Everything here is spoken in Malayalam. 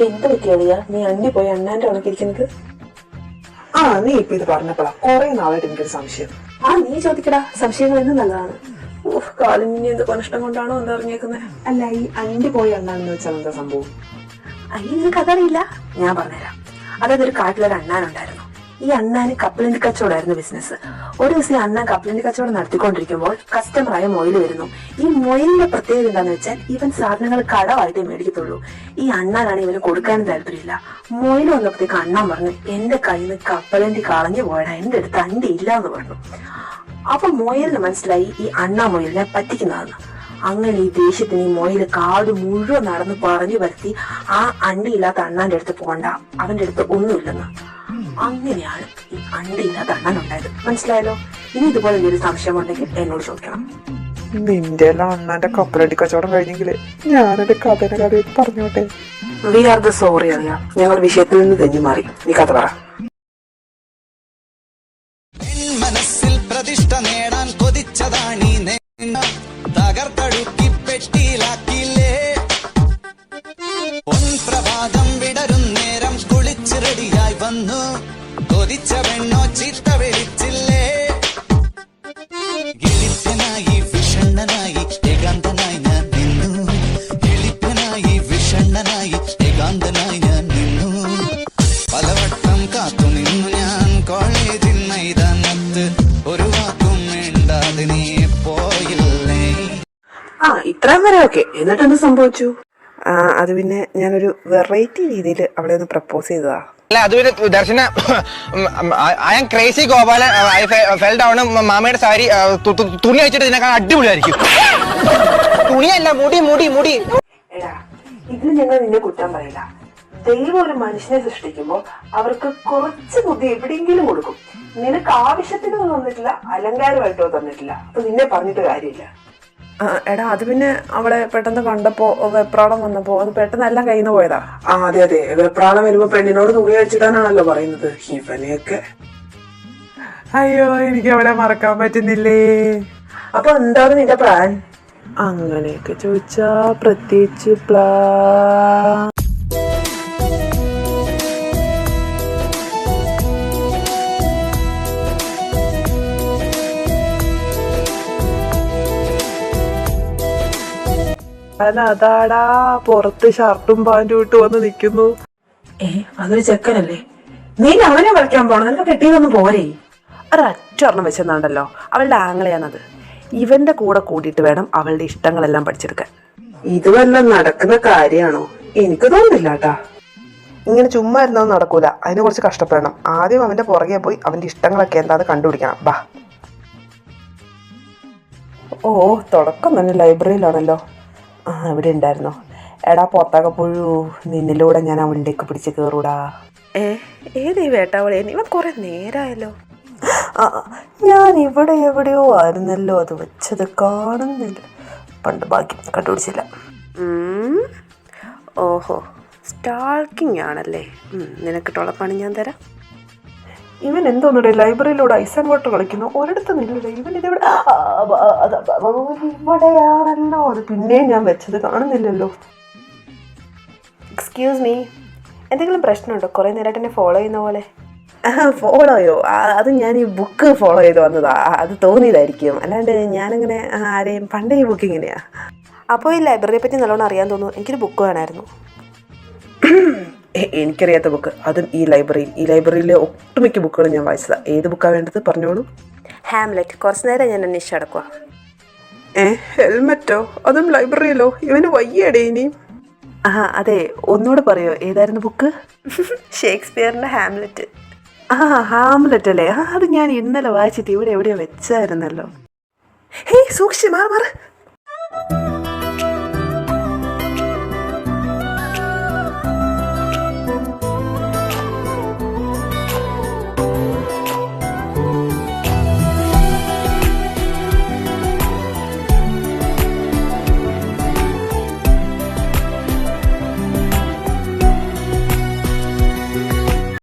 എന്ത് പറ്റിയാളിയാ നീ അന്നി പോയി അണ്ണാന്റെ ഉണക്കിരിക്കുന്നത്? നീ ഇപ്പൊ ഇത് പറഞ്ഞപ്പോഴാ കൊറേ നാളായിട്ട് എനിക്കൊരു സംശയം. നീ ചോദിക്കടാ, സംശയങ്ങൾ എന്നും നല്ലതാണ്. കാലിന് എന്ത് കൊനഷ്ടം കൊണ്ടാണോ എന്താ പറഞ്ഞേക്കുന്നത്? അല്ല, ഈ അണ്ടി പോയി അണ്ണാനെന്ന് വെച്ചാൽ എന്താ സംഭവം? നിനക്ക് അതറിയില്ല? ഞാൻ പറഞ്ഞുതരാം. അതായത് ഒരു കാട്ടിലൊരു അണ്ണാനുണ്ടായിരുന്നു. ഈ അണ്ണാന് കപ്പലണ്ടി കച്ചവടമായിരുന്നു ബിസിനസ്. ഒരു ദിവസം ഈ അണ്ണാൻ കപ്പലണ്ടി കച്ചവടം നടത്തിക്കൊണ്ടിരിക്കുമ്പോൾ കസ്റ്റമറായ മൊയിൽ വരുന്നു. ഈ മൊയിലിന്റെ പ്രത്യേകത എന്താന്ന് വെച്ചാൽ ഇവൻ സാധനങ്ങൾ കടമായിട്ടേ മേടിക്കത്തുള്ളൂ. ഈ അണ്ണാനാണ് ഇവന് കൊടുക്കാനും താല്പര്യമില്ല. മൊയിൽ വന്നപ്പോഴത്തേക്ക് അണ്ണാൻ പറഞ്ഞു, എന്റെ കയ്യിൽ നിന്ന് കപ്പലണ്ടി കളഞ്ഞു പോയടാ, എന്റെ അടുത്ത് അണ്ടി ഇല്ല എന്ന് പറഞ്ഞു. അപ്പൊ മൊയിലിന് മനസ്സിലായി ഈ അണ്ണാ മൊയിലിനെ പറ്റിക്കുന്നതെന്ന്. അങ്ങനെ ഈ ദേഷ്യത്തിന് ഈ മൊയില് കാട് മുഴുവൻ നടന്ന് പറഞ്ഞു വരുത്തി ആ അണ്ടിയില്ലാത്ത അണ്ണാന്റെ അടുത്ത് പോകണ്ട, അവന്റെ അടുത്ത് ഒന്നുമില്ലെന്ന്. അങ്ങനെയാണ് ഈ അണ്ടിയില്ലാത്ത അണ്ണൻ ഉണ്ടായത്. മനസ്സിലായല്ലോ? ഇനി ഇതുപോലെ എന്തെങ്കിലും സംശയമുണ്ടെങ്കിൽ എന്നോട് ചോദിക്കണം. നിന്റെ എല്ലാം അണ്ണാന്റെ കപ്പലണ്ടി കച്ചവടം കഴിഞ്ഞെങ്കിൽ ഞാനെന്റെ കഥയുടെ പറഞ്ഞോട്ടെ. വി ആർ ദ സോറി അറിയാം, ഞങ്ങൾ വിഷയത്തിൽ നിന്ന് തെന്നി മാറി. നീ കഥ പറ. മനസ്സിൽ പ്രതിഷ്ഠ നേടാൻ കൊതിച്ചതാണീ തകർത്തടുക്കി പെട്ടിയിലാക്കിയില്ലേ. പൊൻപ്രഭാതം വിടരും നേരം കുളിച്ച് റെഡിയായി വന്നു. കൊതിച്ച പെണ്ണോ ചീത്ത വിളിച്ചില്ലേ. ഗിളിപ്പനായി വിഷണ്ണനായി ഏകാന്തനായി ഞാൻ നിന്നു. ഗിളിപ്പനായി വിഷണ്ണനായി ഏകാന്തനായി ഞാൻ നിന്നു. പലവട്ടം കാത്തു നിന്നു ഞാൻ കോളേജിൽ മൈതാനത്ത്. ഒരു വാക്കും വേണ്ടാതെ നീ പോയില്ലേ. ഇത്രയും വരെ ഓക്കെ. എന്നിട്ട് എന്ത് സംഭവിച്ചു? അത് പിന്നെ ഞാനൊരു വെറൈറ്റി രീതിയിൽ അവളെ ഒന്ന് പ്രപ്പോസ് ചെയ്തതാ. അല്ല, അത് പിന്നെ Darshana I am crazy Gopalan. I fell down. മാമയുടെ സാരി തുണി അയച്ചിട്ട് ഇതിനേക്കാൾ അടിപൊളിയായിരിക്കും. തുണിയല്ല, മുടി മുടി മുടി. എടാ, ഇതിന് ഞങ്ങൾ നിന്നെ കുറ്റം പറയില്ല. ദൈവം ഒരു മനുഷ്യനെ സൃഷ്ടിക്കുമ്പോൾ അവർക്ക് കുറച്ച് ബുദ്ധി എവിടെയെങ്കിലും കൊടുക്കും. നിനക്ക് ആവശ്യത്തിന് തന്നിട്ടില്ല, അലങ്കാരമായിട്ടോ തന്നിട്ടില്ല. അപ്പൊ നിന്നെ പറഞ്ഞിട്ട് കാര്യമില്ല. എടാ, അത് പിന്നെ അവളെ പെട്ടെന്ന് കണ്ടപ്പോ വെപ്രാളം വന്നപ്പോ അത് പെട്ടെന്ന് എല്ലാം കയ്യിൽ നിന്ന് പോയതാ. അതെ അതെ, വെപ്രാളം വരുമ്പോ പെണ്ണിനോട് തുണി അഴിച്ചിടാനാണല്ലോ പറയുന്നത്. ഇവനെയൊക്കെ അയ്യോ, എനിക്ക് അവളെ മറക്കാൻ പറ്റുന്നില്ലേ. അപ്പൊ എന്താണ് നിന്റെ പ്ലാൻ? അങ്ങനെയൊക്കെ ചോദിച്ചാ പ്രത്യേകിച്ച് പ്ലാൻ അതാടാ, പുറത്ത് ഷർട്ടും പാൻറ്റും ഇട്ട് വന്ന് നിക്കുന്നു. അതൊരു ചെക്കനല്ലേ? നീ അവനെ കളിക്കാൻ പോണം. നിനക്ക് കെട്ടിയതൊന്നും പോരേ? ഒരൊറ്റൊരെണ്ണം വെച്ചെന്നാണ്ടല്ലോ, അവളുടെ ആങ്ങളയാണത്. ഇവന്റെ കൂടെ കൂട്ടിയിട്ട് വേണം അവളുടെ ഇഷ്ടങ്ങളെല്ലാം പഠിച്ചെടുക്കാൻ. ഇത് വല്ലതും നടക്കുന്ന കാര്യമാണോ? എനിക്ക് തോന്നുന്നില്ല കേട്ടാ. ഇങ്ങനെ ചുമ്മാ ഇരുന്നത് നടക്കൂല. അതിനെ കുറിച്ച് കഷ്ടപ്പെടണം. ആദ്യം അവന്റെ പുറകെ പോയി അവന്റെ ഇഷ്ടങ്ങളൊക്കെ എന്താന്ന് കണ്ടുപിടിക്കണം. ബാ. തുടക്കം തന്നെ ലൈബ്രറിയിലാണല്ലോ. ഇവിടെ ഉണ്ടായിരുന്നോ? എടാ പൊത്താകപ്പുഴു, നിന്നിലൂടെ ഞാൻ അവളിലേക്ക് പിടിച്ച് കയറൂടാ. ഏതീ വേട്ടാവളെ? ഇവൻ കുറെ നേരായല്ലോ. ഞാൻ ഇവിടെ എവിടെയോ ആയിരുന്നല്ലോ അത് വെച്ചത്, കാണുന്നില്ല. പണ്ട് ബാക്കി കണ്ടുപിടിച്ചില്ല. ഓഹോ, സ്റ്റാൾക്കിങ് ആണല്ലേ. നിനക്കിട്ടുള്ള പണി ഞാൻ തരാം. ഇവൻ എന്തോന്നുടെ ലൈബ്രറിയിലൂടെ ഐസ് ആൻഡ് വാട്ടർ കളിക്കുന്നു. ഒരിടത്ത് നിന്നില്ല. ഇവൻ ഇതെവിടെ? ഇവിടെയാണല്ലോ. അത് പിന്നെയും ഞാൻ വെച്ചത് കാണുന്നില്ലല്ലോ. എക്സ്ക്യൂസ് മീ, എന്തെങ്കിലും പ്രശ്നമുണ്ടോ? കുറെ നേരമായിട്ട് എന്നെ ഫോളോ ചെയ്യുന്ന പോലെ. ഫോളോയോ? അത് ഞാൻ ഈ ബുക്ക് ഫോളോ ചെയ്ത് വന്നതാ. അത് തോന്നിയതായിരിക്കും, അല്ലാണ്ട് ഞാനങ്ങനെ ആരെയും പണ്ടേ ഈ ബുക്ക് ഇങ്ങനെയാ. അപ്പോൾ ഈ ലൈബ്രറിയെ പറ്റി നല്ലോണം അറിയാൻ തോന്നുന്നു. എനിക്കൊരു ബുക്ക് വേണമായിരുന്നു. എനിക്കറിയാത്ത ബുക്ക്, അതും ഈ ലൈബ്രറിയിലെ ഒട്ടുമിക്ക ബുക്കുകളും ഞാൻ വായിച്ചതാ. ഏത് ബുക്കാണ് വേണ്ടത്? പറഞ്ഞോളൂ. ഹാംലെറ്റ്. കുറച്ച് നേരം ഞാൻ അന്വേഷിച്ചടക്കുക. ഹെൽമെറ്റോ? അതും ലൈബ്രറിയിലോ? ഇവന് വയ്യടേ ഇനി. അതെ, ഒന്നുകൂടെ പറയോ, ഏതായിരുന്നു ബുക്ക്? ഷേക്സ്പിയറിന്റെ ഹാംലെറ്റ്. ഹാംലെറ്റ് അല്ലേ? അത് ഞാൻ ഇന്നലെ വായിച്ചിട്ട് ഇവിടെ എവിടെയോ വെച്ചായിരുന്നല്ലോ. സൂക്ഷിച്ച് മാറ്.